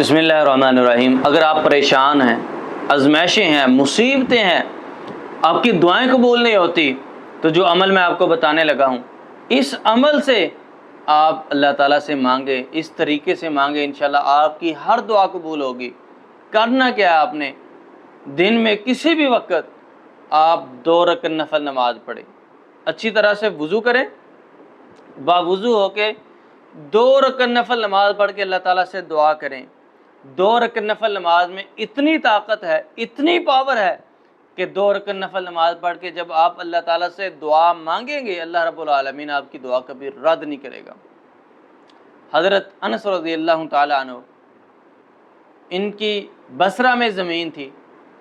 بسم اللہ الرحمن الرحیم۔ اگر آپ پریشان ہیں، آزمائشیں ہیں، مصیبتیں ہیں، آپ کی دعائیں قبول نہیں ہوتی، تو جو عمل میں آپ کو بتانے لگا ہوں، اس عمل سے آپ اللہ تعالیٰ سے مانگے، اس طریقے سے مانگے، انشاءاللہ آپ کی ہر دعا قبول ہوگی۔ کرنا کیا ہے آپ نے؟ دن میں کسی بھی وقت آپ 2 رکعت نفل نماز پڑھیں، اچھی طرح سے وضو کریں، باوضو ہو کے 2 رکعت نفل نماز پڑھ کے اللہ تعالیٰ سے دعا کریں۔ 2 رکعت نفل نماز میں اتنی طاقت ہے، اتنی پاور ہے کہ 2 رکعت نفل نماز پڑھ کے جب آپ اللہ تعالیٰ سے دعا مانگیں گے، اللہ رب العالمین آپ کی دعا کبھی رد نہیں کرے گا۔ حضرت انس رضی اللہ تعالیٰ عنہ، ان کی بصرہ میں زمین تھی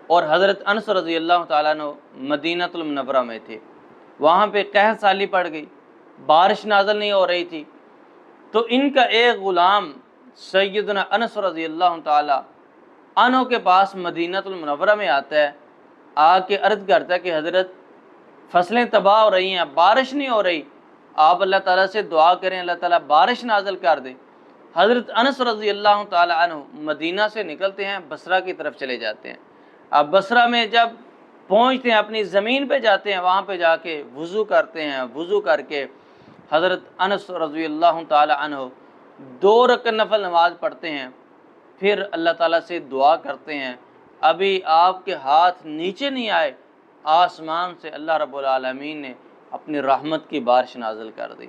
اور حضرت انس رضی اللہ تعالیٰ عنہ مدینہ المنورہ میں تھے۔ وہاں پہ قحط سالی پڑ گئی، بارش نازل نہیں ہو رہی تھی، تو ان کا ایک غلام سیدنا انس رضی اللہ تعالی عنہ کے پاس مدینہ المنورہ میں آتا ہے، آ کے عرض کرتا ہے کہ حضرت فصلیں تباہ ہو رہی ہیں، بارش نہیں ہو رہی، آپ اللہ تعالیٰ سے دعا کریں، اللہ تعالیٰ بارش نازل کر دے۔ حضرت انس رضی اللہ تعالی عنہ مدینہ سے نکلتے ہیں، بصرہ کی طرف چلے جاتے ہیں۔ اب بصرہ میں جب پہنچتے ہیں، اپنی زمین پہ جاتے ہیں، وہاں پہ جا کے وضو کرتے ہیں، وضو کر کے حضرت انس رضی اللہ تعالی عنہ 2 رکعت نفل نماز پڑھتے ہیں، پھر اللہ تعالیٰ سے دعا کرتے ہیں۔ ابھی آپ کے ہاتھ نیچے نہیں آئے، آسمان سے اللہ رب العالمین نے اپنی رحمت کی بارش نازل کر دی۔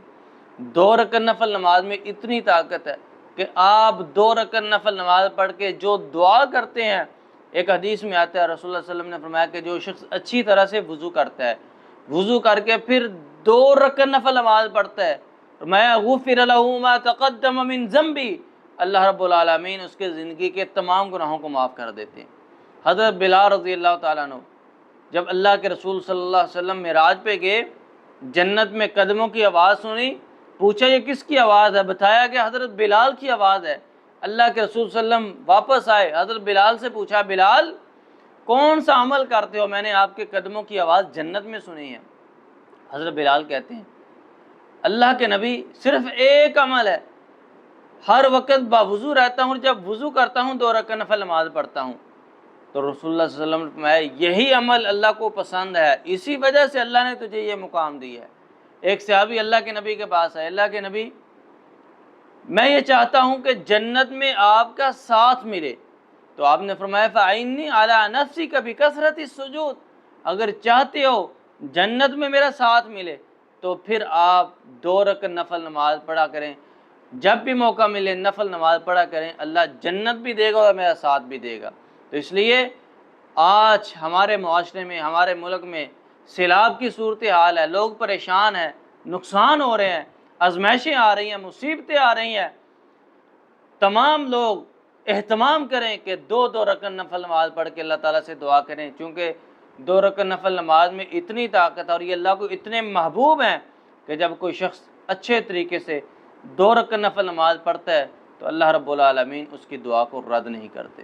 2 رکعت نفل نماز میں اتنی طاقت ہے کہ آپ 2 رکعت نفل نماز پڑھ کے جو دعا کرتے ہیں، ایک حدیث میں آتا ہے رسول اللہ صلی اللہ علیہ وسلم نے فرمایا کہ جو شخص اچھی طرح سے وضو کرتا ہے، وضو کر کے پھر 2 رکعت نفل نماز پڑھتا ہے، فرمایا غفر لہ ما تقدم من ذنبی، اللہ رب العالمین اس کے زندگی کے تمام گناہوں کو معاف کر دیتے ہیں۔ حضرت بلال رضی اللہ تعالیٰ عنہ جب اللہ کے رسول صلی اللہ علیہ وسلم معراج پہ گئے، جنت میں قدموں کی آواز سنی، پوچھا یہ کس کی آواز ہے؟ بتایا کہ حضرت بلال کی آواز ہے۔ اللہ کے رسول صلی اللہ علیہ وسلم واپس آئے، حضرت بلال سے پوچھا بلال کون سا عمل کرتے ہو؟ میں نے آپ کے قدموں کی آواز جنت میں سنی ہے۔ حضرت بلال کہتے ہیں اللہ کے نبی صرف ایک عمل ہے، ہر وقت باوضو رہتا ہوں، جب وضو کرتا ہوں 2 رکعت نفل نماز پڑھتا ہوں۔ تو رسول اللہ صلی اللہ علیہ وسلم نے فرمایا یہی عمل اللہ کو پسند ہے، اسی وجہ سے اللہ نے تجھے یہ مقام دیا ہے۔ ایک صحابی اللہ کے نبی کے پاس ہے، اللہ کے نبی میں یہ چاہتا ہوں کہ جنت میں آپ کا ساتھ ملے، تو آپ نے فرمایا فَعِنِّي عَلَىٰ نَفْسِكَ بِكَثْرَةِ السُّجُودِ، اگر چاہتے ہو جنت میں میرا ساتھ ملے تو پھر آپ 2 رکعت نفل نماز پڑھا کریں، جب بھی موقع ملے نفل نماز پڑھا کریں، اللہ جنت بھی دے گا اور میرا ساتھ بھی دے گا۔ تو اس لیے آج ہمارے معاشرے میں، ہمارے ملک میں سیلاب کی صورتحال ہے، لوگ پریشان ہیں، نقصان ہو رہے ہیں، آزمائشیں آ رہی ہیں، مصیبتیں آ رہی ہیں، تمام لوگ اہتمام کریں کہ 2 رکعت نفل نماز پڑھ کے اللہ تعالیٰ سے دعا کریں، چونکہ 2 رکعت نفل نماز میں اتنی طاقت ہے اور یہ اللہ کو اتنے محبوب ہیں کہ جب کوئی شخص اچھے طریقے سے 2 رکعت نفل نماز پڑھتا ہے تو اللہ رب العالمین اس کی دعا کو رد نہیں کرتے۔